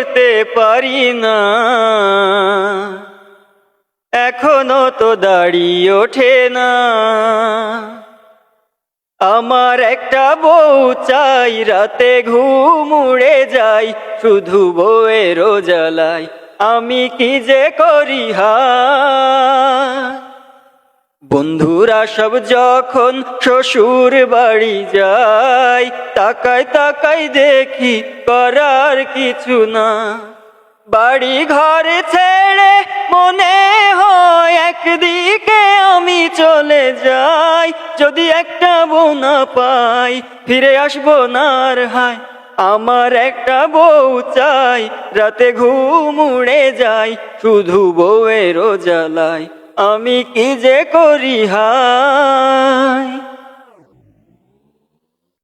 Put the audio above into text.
করতে পারি না, এখনো তো দাড়ি ওঠে না। আমার একটা বউ চাই, রাতে ঘুম উড়ে যায়, শুধু বউয়েরও জ্বালায় আমি কি যে করি হায়। বন্ধুরা সব যখন শ্বশুর বাড়ি যায়, তাকাই তাকাই দেখি করার কিছু না। বাড়ি ঘর ছেড়ে মনে হয় একদিকে আমি চলে যাই, যদি একটা বউ না পাই ফিরে আসবো না আর হায়। আমার একটা বউ চাই, রাতে ঘুম উড়ে যায়, শুধু বউয়েরও জ্বালায় আমি কি যে করি হায়।